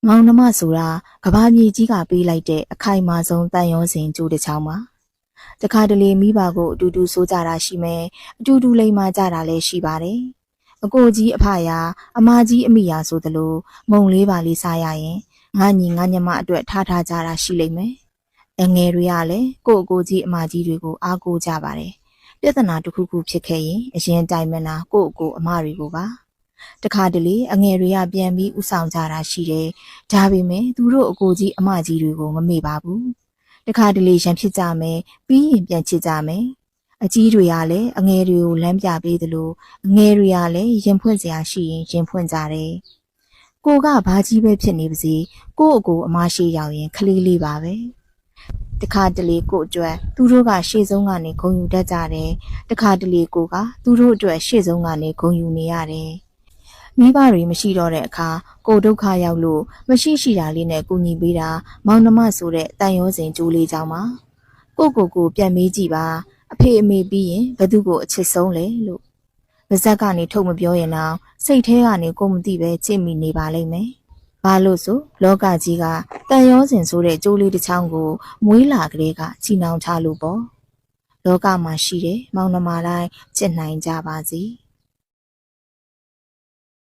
မောင်နှမဆိုတာကဘာမြေကြီးကပေးလိုက်တဲ့အခိုင်အမာဆုံးတန်ရောစင်ကြိုးတစ်ချောင်းပါတခါတလေမိဘကိုအတူတူဆိုးကြတာရှိမယ်အတူတူလိမ်မာကြတာလည်းရှိပါတယ်အကိုကြီးအဖရာအမကြီးအမိရာဆိုသလိုမုံလေးပါလေးစားရရင်ငါညီငါညမအတွက်ထားကြတာရှိလိမ့်မယ်အငယ်တွေကလည်းကို့အကိုကြီးအမကြီးတွေကိုအားကိုးကြပါတယ်ပြဿနာတစ်ခုခုဖြစ်ခဲ့ရင်အရင်တိုင်မနာကို့အကိုအမတွေကိုပါတခါတလေအငယ်တွေကပြန်ပြီးဥဆောင်ကြတာရှိတယ်။ဒါပေမဲ့သူတို့အကိုကြီးအမကြီးတွေကိုမမေ့ပါဘူး။တခါတလေရန်ဖြစ်ကြမယ်ပြီးရင်ပြန်ချစ်ကြမယ်။အကြီးတွေကလည်းအငယ်တွေကိုလမ်းပြပေးသလိုအငယ်တွေကလည်းရင်ဖွင့်စရာရှိရင်ရင်ဖွင့်ကြတယ်။ကိုကဘာကြီးပဲဖြစ်နေပါစေကို့အကိုအမရှိရောက်ရင်ခလေးလေးပါပဲ။တခါတလေကိုအတွက်သူတို့ကရှေ့ဆုံးကနေဂုံယူတတ်ကြတယ်။တခါတလေကိုကသူတို့အတွက်ရှေ့ဆုံးကနေဂုံယူနေရတယ်။မိဘတွေမရှိတော့တဲ့အခါကိုဒုက္ခရောက်လို့မရှိတာလေးနဲ့ကူညီပေးတာမောင်နှမဆိုတဲ့တန်ရောစင်ကြိုးလေးကြောင့်ပါကိုပြန်မေးကြည့်ပါအဖေအမေပြီးရင်ဘသူကိုအချစ်ဆုံးလဲလို့ပါဇက်ကနေထုတ်မပြောရင်တော့စိတ်ထဲကနေကိုမသိပဲချစ်မိနေပါလိမ့်မယ်ဘာလို့ဆိုလောကကြီးကတန်ရောစင်ဆိုတဲ့ကြိုးလေးတစ်ချောင်းကိုမွေးလာကလေးကချီနှောင်ထားလို့ပေါ့လောကမှာရှိတဲ့မောင်နှမတိုင်းချစ်နိုင်ကြပါစေ